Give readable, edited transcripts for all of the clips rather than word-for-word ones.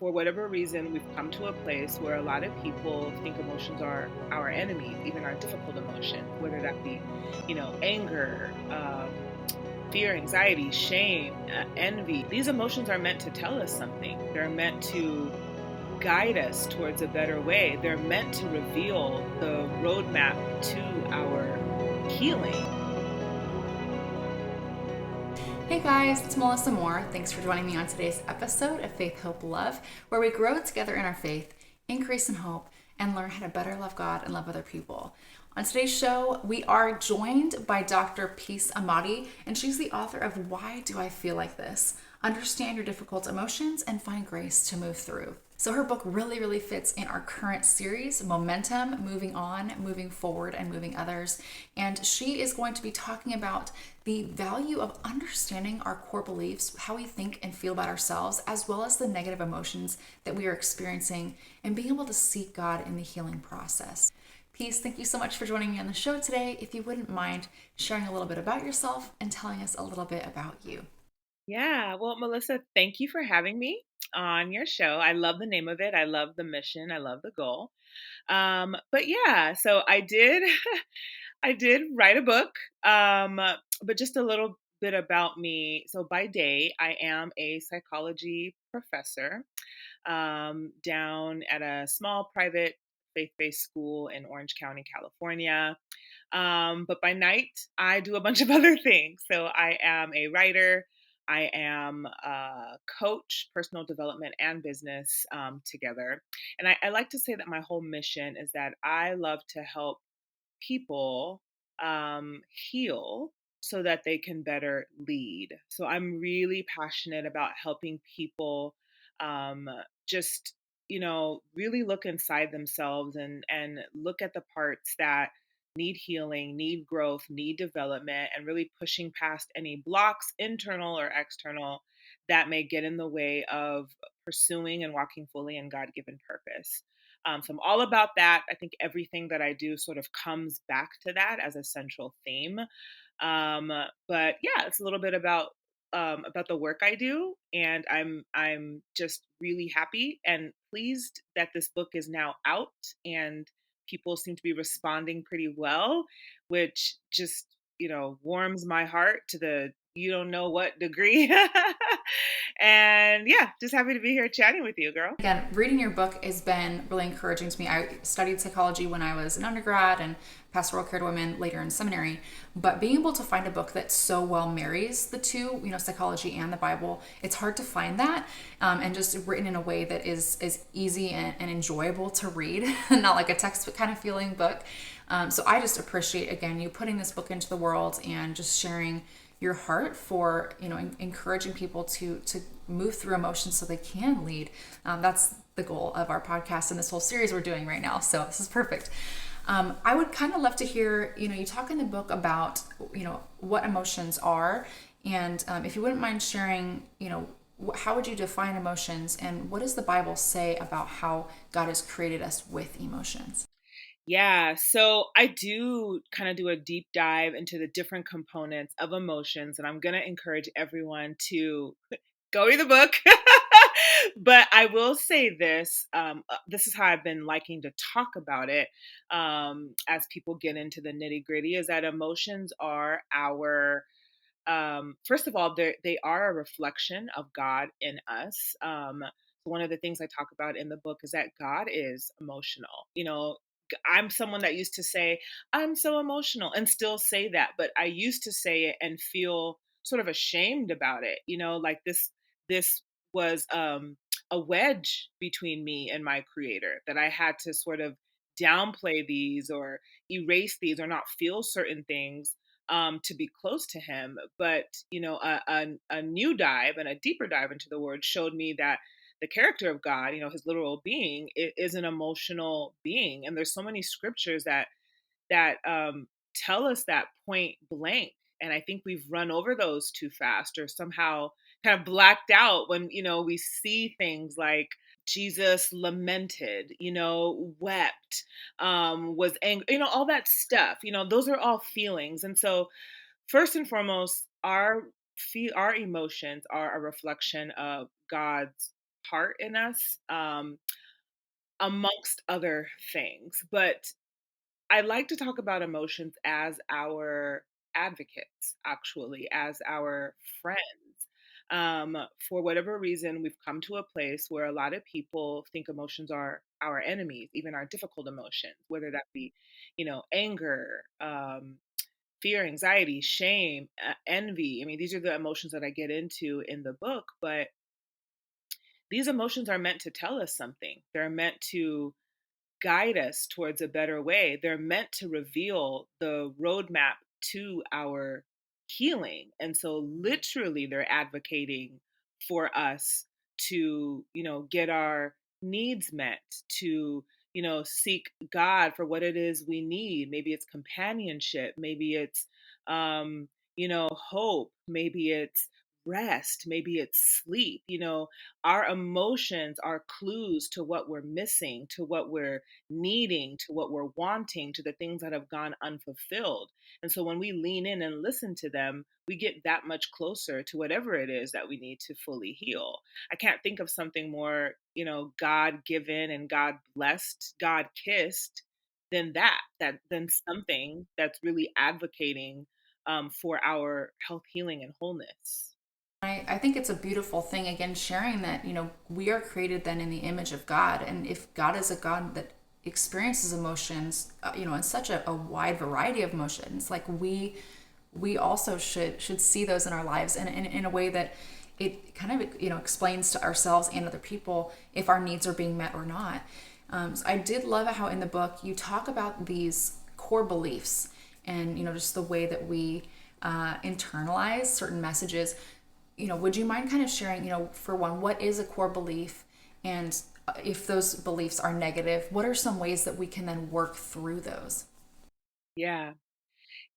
for whatever reason, we've come to a place where a lot of people think emotions are our enemies, even our difficult emotions, whether that be, anger, fear, anxiety, shame, envy. These emotions are meant to tell us something. They're meant to guide us towards a better way. They're meant to reveal the roadmap to our healing. Hey guys, it's Melissa Moore. Thanks for joining me on today's episode of Faith, Hope, Love, where we grow together in our faith, increase in hope, and learn how to better love God and love other people. On today's show, we are joined by Dr. Peace Amadi, and she's the author of Why Do I Feel Like This? Understand Your Difficult Emotions and Find Grace to Move Through. So her book really fits in our current series, Momentum, Moving On, Moving Forward, and Moving Others. And she is going to be talking about the value of understanding our core beliefs, how we think and feel about ourselves, as well as the negative emotions that we are experiencing, and being able to seek God in the healing process. Peace, thank you so much for joining me on the show today. If you wouldn't mind sharing a little bit about yourself and telling us a little bit about you. Yeah, well, Melissa, thank you for having me on your show. I love the name of it. I love the mission. I love the goal. But yeah, so I did I did write a book. But just a little bit about me. So by day, I am a psychology professor down at a small private faith-based school in Orange County, California. But by night, I do a bunch of other things. So I am a writer. I am a coach, personal development and business together. And I like to say that my whole mission is that I love to help people heal so that they can better lead. So I'm really passionate about helping people just really look inside themselves and look at the parts that need healing, need growth, need development, and really pushing past any blocks, internal or external, that may get in the way of pursuing and walking fully in God-given purpose. So I'm all about that. I think everything that I do sort of comes back to that as a central theme. But yeah, it's a little bit about the work I do, and I'm just really happy and pleased that this book is now out and people seem to be responding pretty well, which just warms my heart to the you don't know what degree. And yeah, just happy to be here chatting with you, girl. Again, reading your book has been really encouraging to me. I studied psychology when I was an undergrad and pastoral care to women later in seminary. But being able to find a book that so well marries the two, psychology and the Bible, it's hard to find that. And just written in a way that is easy and enjoyable to read, not like a textbook kind of feeling book. So I just appreciate, again, you putting this book into the world and just sharing your heart for encouraging people to move through emotions so they can lead. That's the goal of our podcast and this whole series we're doing right now, so this is perfect. I would kind of love to hear, you talk in the book about what emotions are, and if you wouldn't mind sharing, how would you define emotions, and what does the Bible say about how God has created us with emotions? Yeah, so I do kind of do a deep dive into the different components of emotions, and I'm going to encourage everyone to go read the book. But I will say this this is how I've been liking to talk about it as people get into the nitty gritty, is that emotions are our first of all, they are a reflection of God in us. One of the things I talk about in the book is that God is emotional. I'm someone that used to say, I'm so emotional, and still say that, but I used to say it and feel sort of ashamed about it. Like this was a wedge between me and my creator, that I had to sort of downplay these or erase these or not feel certain things to be close to him. But a new dive and a deeper dive into the word showed me that the character of God, his literal being, is an emotional being, and there's so many scriptures that tell us that point blank. And I think we've run over those too fast, or somehow kind of blacked out when we see things like Jesus lamented, wept, was angry, all that stuff. Those are all feelings. And so, first and foremost, our emotions are a reflection of God's part in us, amongst other things. But I like to talk about emotions as our advocates, actually, as our friends. For whatever reason, we've come to a place where a lot of people think emotions are our enemies, even our difficult emotions, whether that be, anger, fear, anxiety, shame, envy. I mean, these are the emotions that I get into in the book, but these emotions are meant to tell us something. They're meant to guide us towards a better way. They're meant to reveal the roadmap to our healing. And so literally they're advocating for us to, get our needs met, to, seek God for what it is we need. Maybe it's companionship, maybe it's hope, maybe it's rest, maybe it's sleep. Our emotions are clues to what we're missing, to what we're needing, to what we're wanting, to the things that have gone unfulfilled. And so when we lean in and listen to them, we get that much closer to whatever it is that we need to fully heal. I can't think of something more, God given and God blessed, God kissed than than something that's really advocating for our health, healing, and wholeness. I think it's a beautiful thing, again, sharing that, we are created then in the image of God. And if God is a God that experiences emotions, in such a wide variety of emotions, like we also should see those in our lives and in a way that it kind of, explains to ourselves and other people if our needs are being met or not. So I did love how in the book you talk about these core beliefs and, just the way that we internalize certain messages. Would you mind kind of sharing, for one, what is a core belief? And if those beliefs are negative, what are some ways that we can then work through those? Yeah.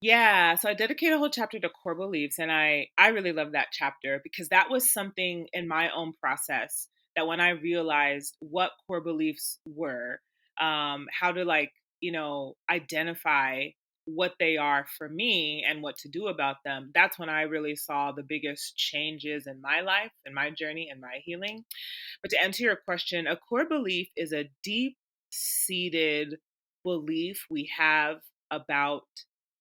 Yeah, so I dedicate a whole chapter to core beliefs, and I really love that chapter because that was something in my own process that when I realized what core beliefs were, how to identify what they are for me and what to do about them. That's when I really saw the biggest changes in my life, in my journey, and my healing. But to answer your question, a core belief is a deep seated belief we have about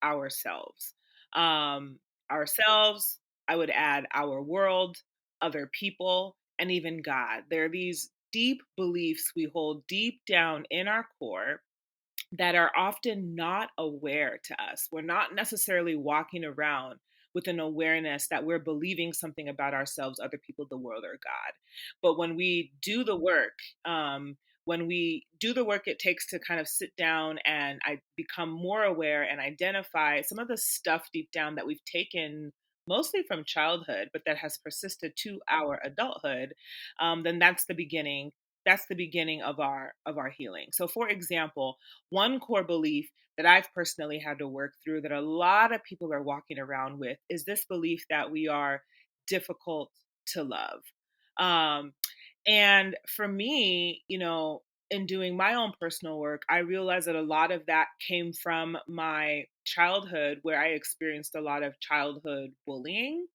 ourselves. Ourselves, I would add our world, other people, and even God. There are these deep beliefs we hold deep down in our core that are often not aware to us. We're not necessarily walking around with an awareness that we're believing something about ourselves, other people, the world, or God. But when we do the work it takes to kind of sit down and I become more aware and identify some of the stuff deep down that we've taken mostly from childhood, but that has persisted to our adulthood, then that's the beginning of our healing. So for example, one core belief that I've personally had to work through that a lot of people are walking around with is this belief that we are difficult to love. Um, and for me, in doing my own personal work, I realized that a lot of that came from my childhood where I experienced a lot of childhood bullying.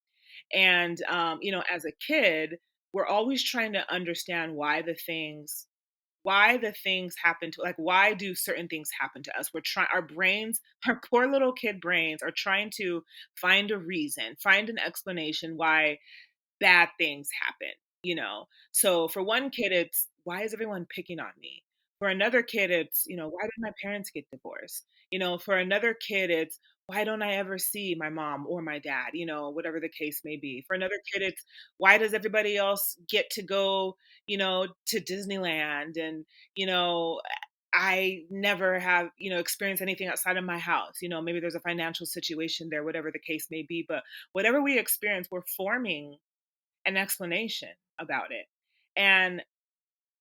And, as a kid, we're always trying to understand why the things happen to, like, why do certain things happen to us. We're trying our brains, our poor little kid brains are trying to find a reason, find an explanation why bad things happen. So for one kid it's, why is everyone picking on me? For another kid it's, why did my parents get divorced? For another kid it's, why don't I ever see my mom or my dad? Whatever the case may be. For another kid it's, why does everybody else get to go, to Disneyland, and you know I never have, experienced anything outside of my house. Maybe there's a financial situation there, whatever the case may be. But whatever we experience, we're forming an explanation about it. And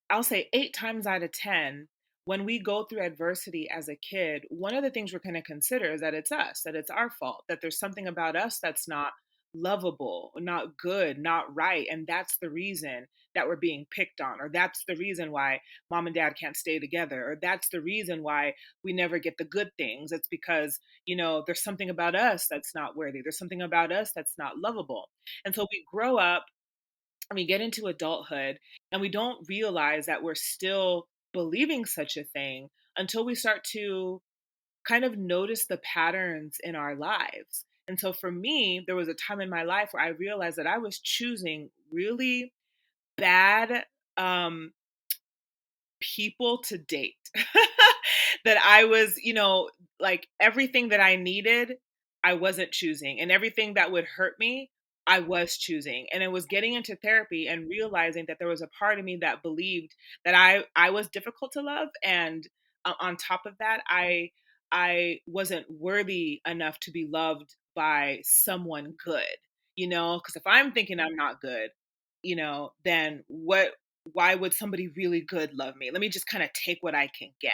I'll say 8 times out of 10, when we go through adversity as a kid, one of the things we're going to consider is that it's us, that it's our fault, that there's something about us that's not lovable, not good, not right. And that's the reason that we're being picked on, or that's the reason why mom and dad can't stay together, or that's the reason why we never get the good things. It's because, there's something about us that's not worthy. There's something about us that's not lovable. And so we grow up and we get into adulthood and we don't realize that we're still believing such a thing until we start to kind of notice the patterns in our lives. And so for me, there was a time in my life where I realized that I was choosing really bad um, people to date. That I was, like everything that I needed, I wasn't choosing. And everything that would hurt me, I was choosing. And it was getting into therapy and realizing that there was a part of me that believed that I was difficult to love. And on top of that, I wasn't worthy enough to be loved by someone good, because if I'm thinking I'm not good, then why would somebody really good love me? Let me just kind of take what I can get.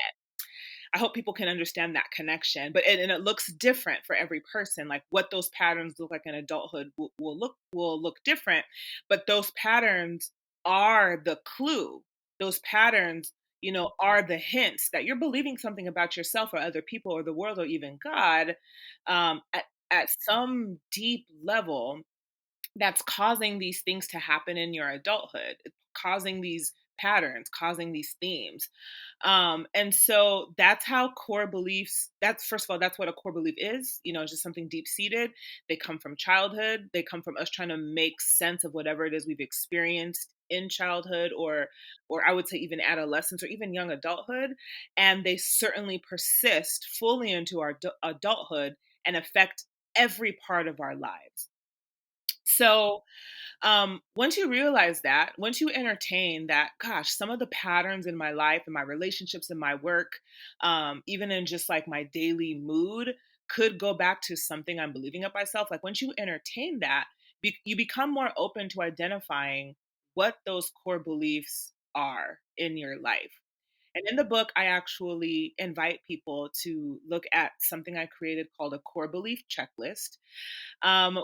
I hope people can understand that connection. But and it looks different for every person. Like what those patterns look like in adulthood will look different. But those patterns are the clue. Those patterns, are the hints that you're believing something about yourself or other people or the world or even God, at some deep level that's causing these things to happen in your adulthood. It's causing these patterns, causing these themes. And so that's how core beliefs, that's first of all, that's what a core belief is, it's just something deep seated. They come from childhood, they come from us trying to make sense of whatever it is we've experienced in childhood or I would say even adolescence or even young adulthood, and they certainly persist fully into our adulthood and affect every part of our lives. So once you realize that, once you entertain that, gosh, some of the patterns in my life and my relationships and my work, even in just like my daily mood, could go back to something I'm believing of myself. Like once you entertain that, you become more open to identifying what those core beliefs are in your life. And in the book, I actually invite people to look at something I created called a core belief checklist,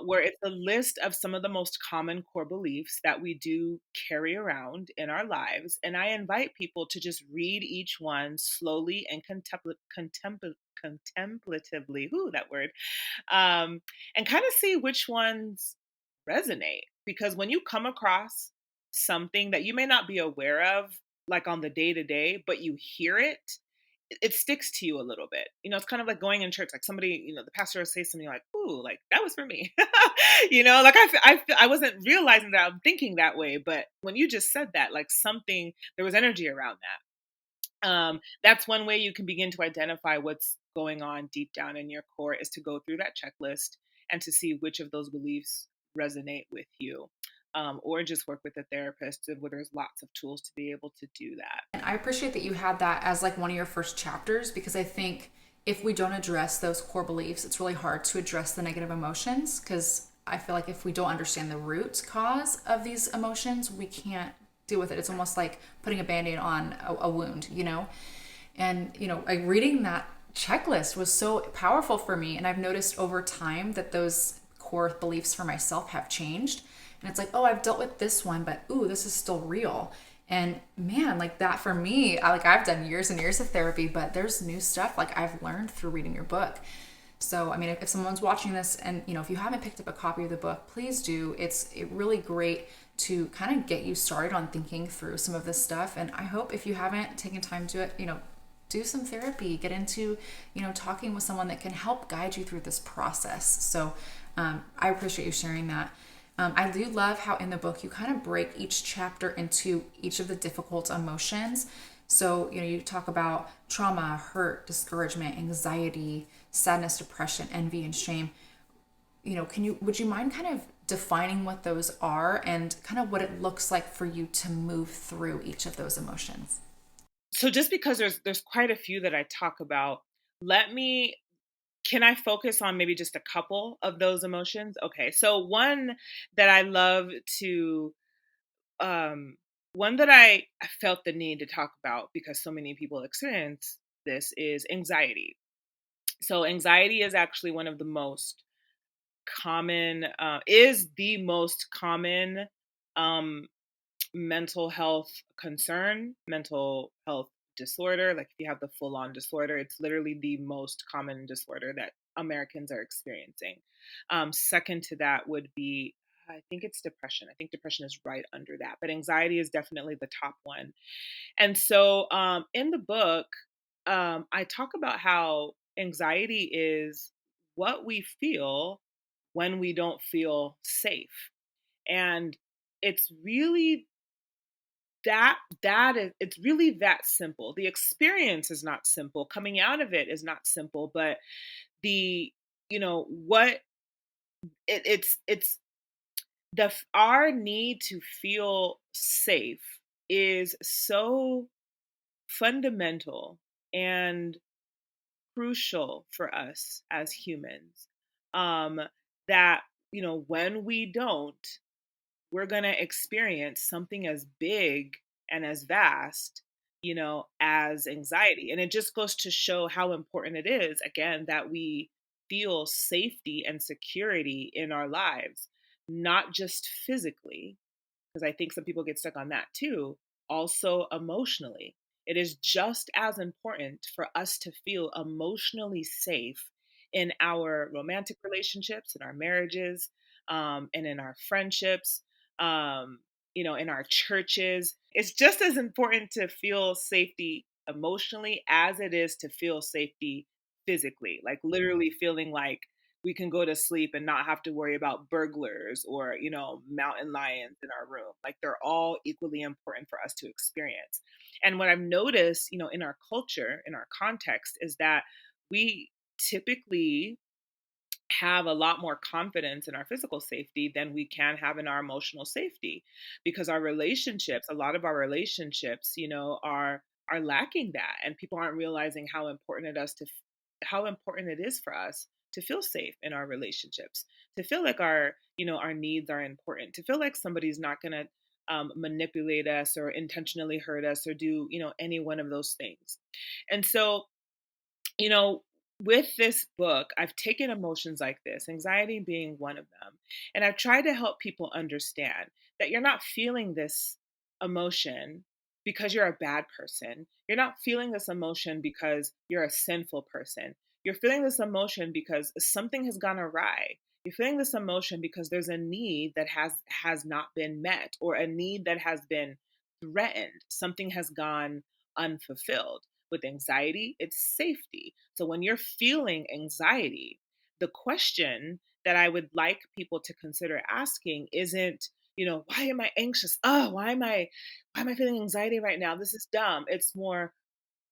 where it's a list of some of the most common core beliefs that we do carry around in our lives. And I invite people to just read each one slowly and contemplatively, ooh, that word, and kind of see which ones resonate. Because when you come across something that you may not be aware of, like on the day to day, but you hear it sticks to you a little bit. It's kind of like going in church. Like somebody, the pastor will say something like, "Ooh, like that was for me." Like I wasn't realizing that I'm thinking that way, but when you just said that, like something, there was energy around that. That's one way you can begin to identify what's going on deep down in your core is to go through that checklist and to see which of those beliefs resonate with you. Or just work with a therapist where there's lots of tools to be able to do that. And I appreciate that you had that as like one of your first chapters, because I think if we don't address those core beliefs, it's really hard to address the negative emotions, because I feel like if we don't understand the root cause of these emotions, we can't deal with it. It's almost like putting a band-aid on a wound, And, like reading that checklist was so powerful for me. And I've noticed over time that those core beliefs for myself have changed. And it's like, oh, I've dealt with this one, but ooh, this is still real. And man, like that for me, I've done years and years of therapy, but there's new stuff like I've learned through reading your book. So, I mean, if someone's watching this and, if you haven't picked up a copy of the book, please do. It's really great to kind of get you started on thinking through some of this stuff. And I hope if you haven't taken time to it, do some therapy, get into, talking with someone that can help guide you through this process. So I appreciate you sharing that. I do love how in the book you kind of break each chapter into each of the difficult emotions. So, you talk about trauma, hurt, discouragement, anxiety, sadness, depression, envy, and shame. Would you mind kind of defining what those are and kind of what it looks like for you to move through each of those emotions? So just because there's quite a few that I talk about, let me can I focus on maybe just a couple of those emotions? Okay. So that I love to um one that I felt the need to talk about because so many people experience this is anxiety. So anxiety is actually one of the most common is the most common um mental health concern, mental health disorder. Like if you have the full on disorder, it's literally the most common disorder that Americans are experiencing. Second to that would be I think it's depression. I think depression is right under that, but anxiety is definitely the top one. And so in the book, I talk about how anxiety is what we feel when we don't feel safe. And it's really it's really that simple. The experience is not simple. Coming out of it is not simple, but the what it's our need to feel safe is so fundamental and crucial for us as humans, um that when we don't, we're going to experience something as big and as vast, as anxiety. And it just goes to show how important it is, again, that we feel safety and security in our lives, not just physically, because I think some people get stuck on that too, also emotionally. It is just as important for us to feel emotionally safe in our romantic relationships, in our marriages, and in our friendships, um, in our churches. It's just as important to feel safety emotionally as it is to feel safety physically, like literally feeling like we can go to sleep and not have to worry about burglars or, mountain lions in our room. Like they're all equally important for us to experience. And what I've noticed, in our culture, in our context, is that we typically have a lot more confidence in our physical safety than we can have in our emotional safety, because our relationships, a lot of our relationships, are lacking that, and people aren't realizing how important it is for us to feel safe in our relationships, to feel like our needs are important, to feel like somebody's not going to manipulate us or intentionally hurt us or do any one of those things. And so, you know, with this book, I've taken emotions like this, anxiety being one of them, and I've tried to help people understand that you're not feeling this emotion because you're a bad person. You're not feeling this emotion because you're a sinful person. You're feeling this emotion because something has gone awry. You're feeling this emotion because there's a need that has not been met, or a need that has been threatened. Something has gone unfulfilled. With anxiety, it's safety. So when you're feeling anxiety, the question that I would like people to consider asking isn't, why am I anxious? Oh, why am I feeling anxiety right now? This is dumb. It's more,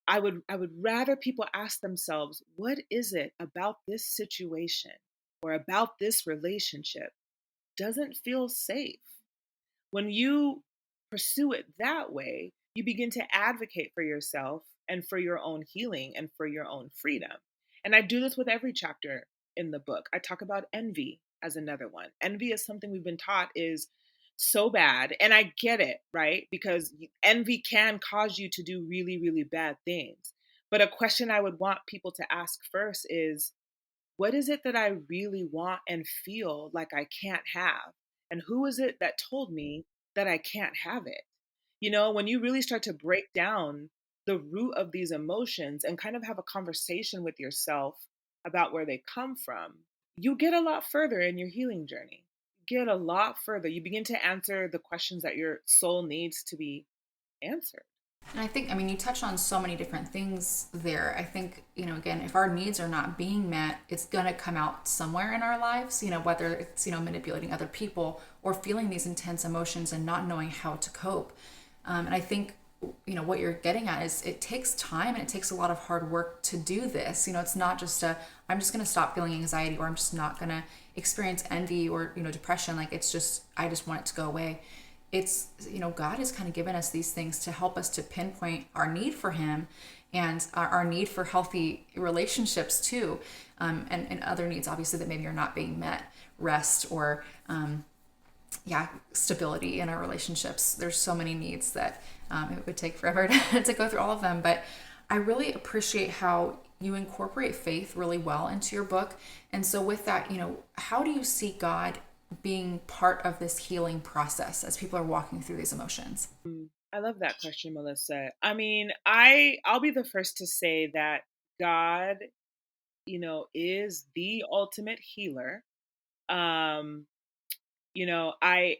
I would rather people ask themselves, what is it about this situation or about this relationship doesn't feel safe? When you pursue it that way, you begin to advocate for yourself and for your own healing and for your own freedom. And I do this with every chapter in the book. I talk about envy as another one. Envy is something we've been taught is so bad. And I get it, right? Because envy can cause you to do really, really bad things. But a question I would want people to ask first is, what is it that I really want and feel like I can't have? And who is it that told me that I can't have it? When you really start to break down the root of these emotions and kind of have a conversation with yourself about where they come from, you get a lot further in your healing journey. Get a lot further. You begin to answer the questions that your soul needs to be answered. And I think, I mean, you touch on so many different things there. I think, again, if our needs are not being met, it's going to come out somewhere in our lives, whether it's, manipulating other people or feeling these intense emotions and not knowing how to cope. And I think, what you're getting at is it takes time and it takes a lot of hard work to do this. It's not just I'm just going to stop feeling anxiety, or I'm just not going to experience envy or, depression. Like it's just, I just want it to go away. It's, God has kind of given us these things to help us to pinpoint our need for him, and our need for healthy relationships too, and other needs obviously that maybe are not being met, rest, or stability in our relationships. There's so many needs that it would take forever to go through all of them, but I really appreciate how you incorporate faith really well into your book. And so with that, how do you see God being part of this healing process as people are walking through these emotions? I love that question, Melissa. I mean, I'll be the first to say that God, is the ultimate healer. Um, I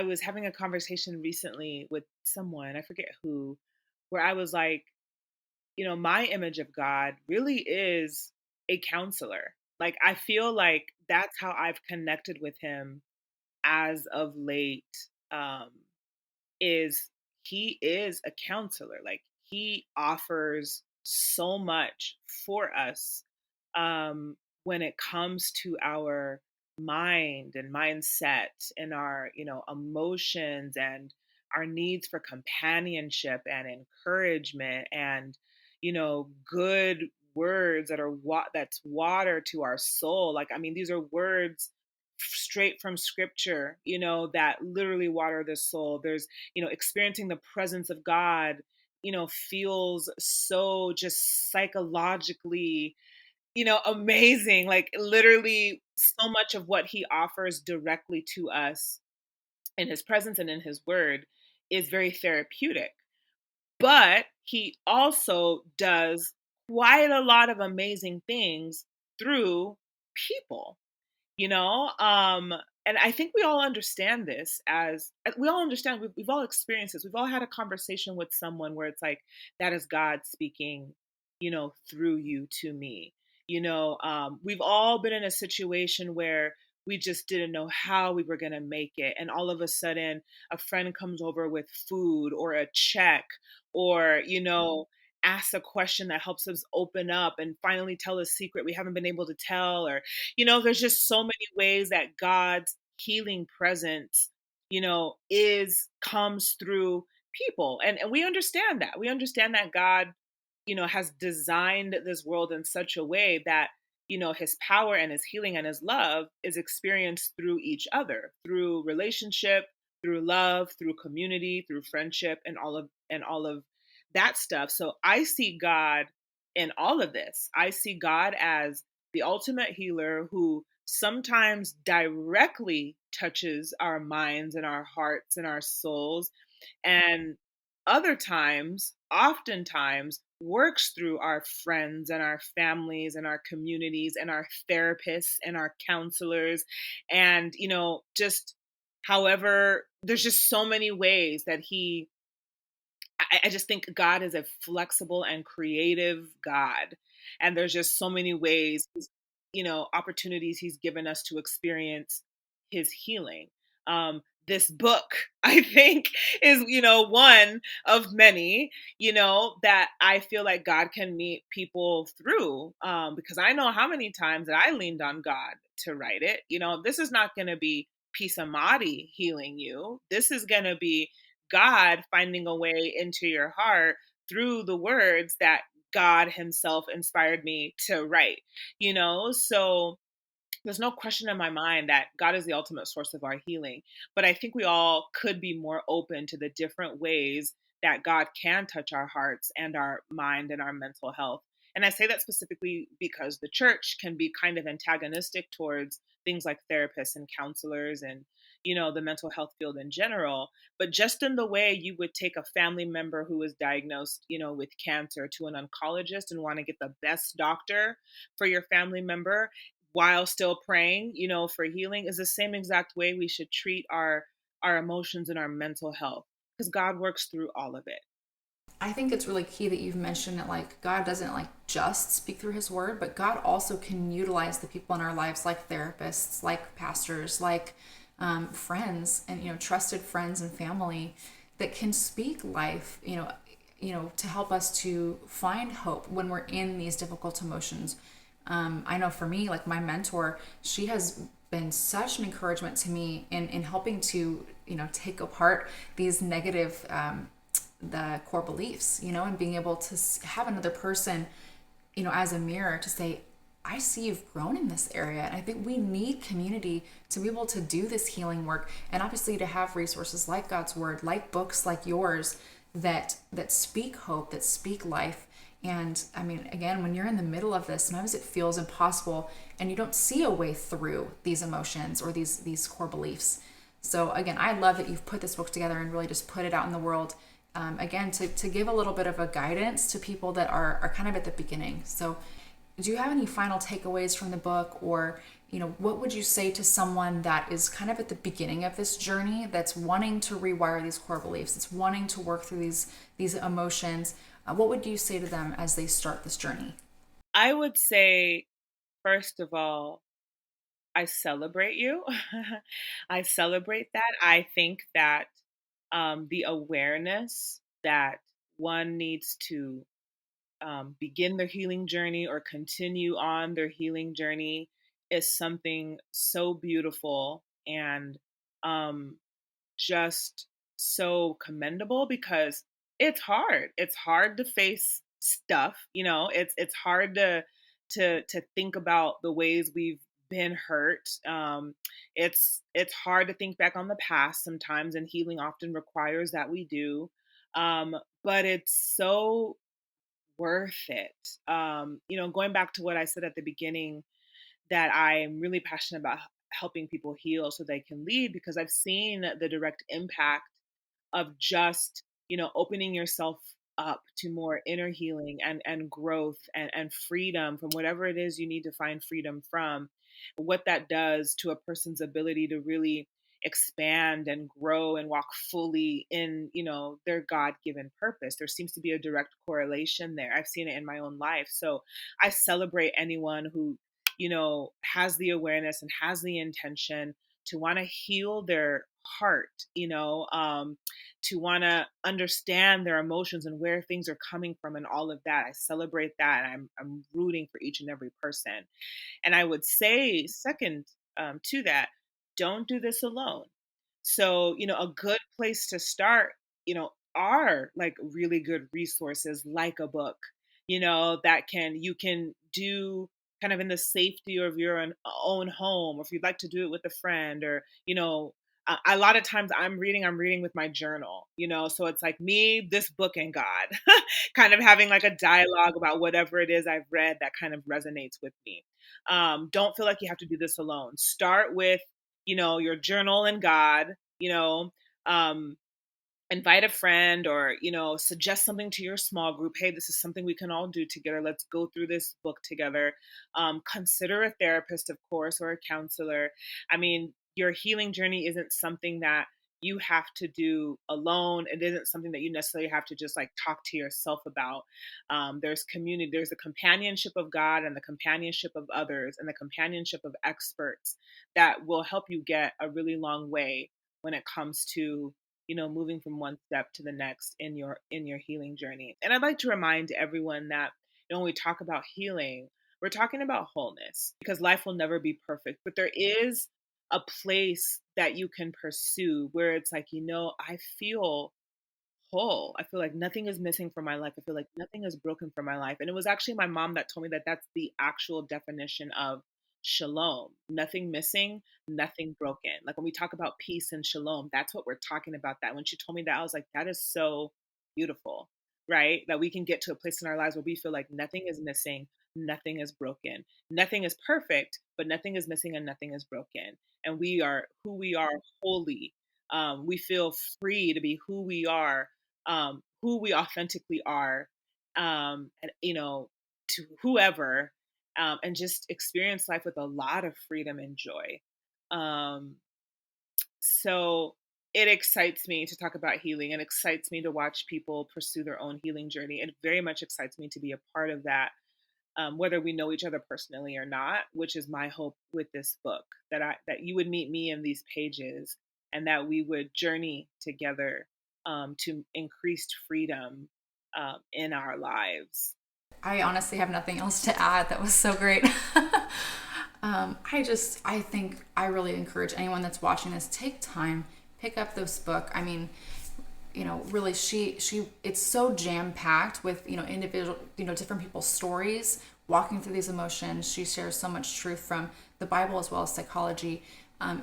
was having a conversation recently with someone, I forget who, where I was like, my image of God really is a counselor. Like, I feel like that's how I've connected with him as of late. Um, is he is a counselor. Like, he offers so much for us when it comes to our mind and mindset and our, emotions and our needs for companionship and encouragement and, good words that are that's water to our soul. Like, I mean, these are words straight from scripture, that literally water the soul. There's, experiencing the presence of God, feels so just psychologically, amazing. Like, literally, so much of what he offers directly to us in his presence and in his word is very therapeutic. But he also does quite a lot of amazing things through people, you know and I think we all understand this, as we all understand, we've all experienced this. We've all had a conversation with someone where it's like, that is God speaking, through you to me. We've all been in a situation where we just didn't know how we were going to make it, and all of a sudden a friend comes over with food or a check, or asks a question that helps us open up and finally tell a secret we haven't been able to tell. Or there's just so many ways that God's healing presence, is comes through people. And we understand that. We understand that God, has designed this world in such a way that, his power and his healing and his love is experienced through each other, through relationship, through love, through community, through friendship, and all of that stuff. So I see God in all of this. I see God as the ultimate healer who sometimes directly touches our minds and our hearts and our souls, and other times, oftentimes, works through our friends and our families and our communities and our therapists and our counselors. And, just however, there's just so many ways that I just think God is a flexible and creative God. And there's just so many ways, opportunities he's given us to experience his healing. This book, I think, is, one of many, that I feel like God can meet people through, because I know how many times that I leaned on God to write it. This is not going to be Peace Amadi healing you. This is going to be God finding a way into your heart through the words that God himself inspired me to write, So there's no question in my mind that God is the ultimate source of our healing. But I think we all could be more open to the different ways that God can touch our hearts and our mind and our mental health. And I say that specifically because the church can be kind of antagonistic towards things like therapists and counselors and, the mental health field in general. But just in the way you would take a family member who is diagnosed, with cancer to an oncologist and want to get the best doctor for your family member, while still praying, for healing, is the same exact way we should treat our emotions and our mental health, because God works through all of it. I think it's really key that you've mentioned that like God doesn't like just speak through his word, but God also can utilize the people in our lives like therapists, like pastors, like friends, and trusted friends and family that can speak life, to help us to find hope when we're in these difficult emotions. I know for me, like my mentor, she has been such an encouragement to me in helping to, take apart these negative, the core beliefs, and being able to have another person, as a mirror to say, I see you've grown in this area. And I think we need community to be able to do this healing work. And obviously to have resources like God's word, like books like yours that speak hope, that speak life. And I mean, again, when you're in the middle of this, sometimes it feels impossible and you don't see a way through these emotions or these core beliefs. So again, I love that you've put this book together and really just put it out in the world. Again, to give a little bit of a guidance to people that are kind of at the beginning. So do you have any final takeaways from the book, or, what would you say to someone that is kind of at the beginning of this journey, that's wanting to rewire these core beliefs, that's wanting to work through these emotions? What would you say to them as they start this journey? I would say, first of all, I celebrate you. I celebrate that. I think that the awareness that one needs to begin their healing journey or continue on their healing journey is something so beautiful and um, just so commendable because it's hard. It's hard to face stuff, it's hard to think about the ways we've been hurt. It's hard to think back on the past sometimes, and healing often requires that we do. But it's so worth it. Going back to what I said at the beginning, that I'm really passionate about helping people heal so they can lead, because I've seen the direct impact of just, opening yourself up to more inner healing and growth and freedom from whatever it is you need to find freedom from, what that does to a person's ability to really expand and grow and walk fully in, their God-given purpose. There seems to be a direct correlation there. I've seen it in my own life. So I celebrate anyone who, has the awareness and has the intention to want to heal their heart, to want to understand their emotions and where things are coming from and all of that. I celebrate that. I'm rooting for each and every person. And I would say, second, to that, don't do this alone. So, a good place to start, are like really good resources, like a book, that you can do kind of in the safety of your own home, or if you'd like to do it with a friend, or, a lot of times I'm reading with my journal, so it's like me, this book, and God, kind of having like a dialogue about whatever it is I've read that kind of resonates with me. Don't feel like you have to do this alone. Start with, your journal and God, um, invite a friend, or, suggest something to your small group. Hey, this is something we can all do together. Let's go through this book together. Consider a therapist, of course, or a counselor. I mean, your healing journey isn't something that you have to do alone. It isn't something that you necessarily have to just like talk to yourself about. There's community, there's the companionship of God and the companionship of others and the companionship of experts that will help you get a really long way when it comes to, moving from one step to the next in your healing journey. And I'd like to remind everyone that, when we talk about healing, we're talking about wholeness, because life will never be perfect, but there is a place that you can pursue where it's like, I feel whole. I feel like nothing is missing from my life. I feel like nothing is broken from my life. And it was actually my mom that told me that that's the actual definition of shalom: nothing missing, nothing broken. Like when we talk about peace and shalom, that's what we're talking about. That when she told me that, I was like, that is so beautiful, right? That we can get to a place in our lives where we feel like nothing is missing, nothing is broken, nothing is perfect, but nothing is missing and nothing is broken. And we are who we are wholly. We feel free to be who we authentically are, and, to whoever, and just experience life with a lot of freedom and joy. Um, so it excites me to talk about healing, and excites me to watch people pursue their own healing journey. It very much excites me to be a part of that, whether we know each other personally or not, which is my hope with this book, that you would meet me in these pages, and that we would journey together, to increased freedom, in our lives. I honestly have nothing else to add. That was so great. I think I really encourage anyone that's watching this, take time, pick up this book. I mean, really, it's so jam packed with, individual, different people's stories, walking through these emotions. She shares so much truth from the Bible as well as psychology.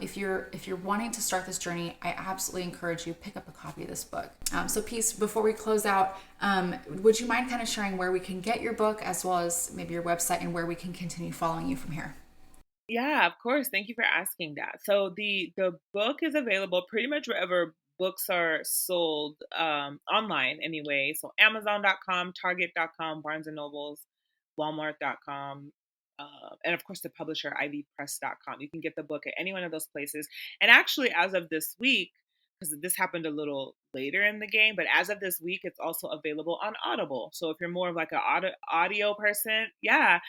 If you're wanting to start this journey, I absolutely encourage you, pick up a copy of this book. So Peace, before we close out, would you mind kind of sharing where we can get your book, as well as maybe your website, and where we can continue following you from here? Yeah, of course. Thank you for asking that. So the book is available pretty much wherever books are sold, online anyway. So Amazon.com, Target.com, Barnes and Nobles, Walmart.com. and of course the publisher ivpress.com. You can get the book at any one of those places. And actually, as of this week, because this happened a little later in the game, but as of this week, it's also available on Audible. So if you're more of like an audio person, yeah,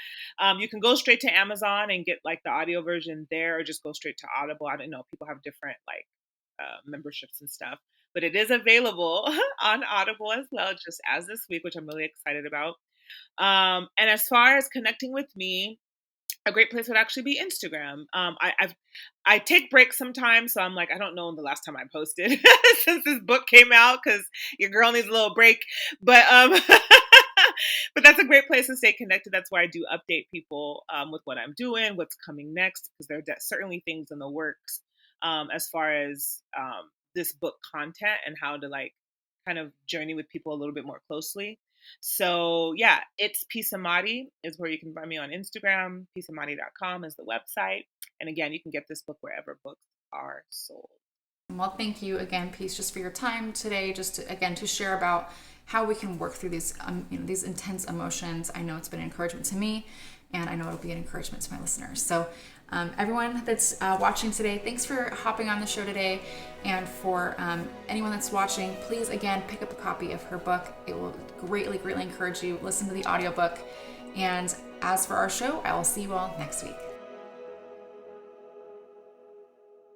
you can go straight to Amazon and get like the audio version there, or just go straight to Audible. I don't know, people have different like memberships and stuff, but it is available on Audible as well, just as this week, which I'm really excited about. And as far as connecting with me, a great place would actually be Instagram. I take breaks sometimes, so I'm like, I don't know the last time I posted since this book came out, because your girl needs a little break. But but that's a great place to stay connected. That's where I do update people with what I'm doing, what's coming next, because there are certainly things in the works as far as this book content and how to like kind of journey with people a little bit more closely. So yeah, it's Peace Amadi is where you can find me on Instagram. Peaceamadi.com is the website. And again, you can get this book wherever books are sold. Well, thank you again, Peace, just for your time today, just to, again, to share about how we can work through these, these intense emotions. I know it's been an encouragement to me, and I know it'll be an encouragement to my listeners. So, everyone that's watching today, thanks for hopping on the show today. And for anyone that's watching, please, again, pick up a copy of her book. It will greatly, greatly encourage you. Listen to the audiobook. And as for our show, I will see you all next week.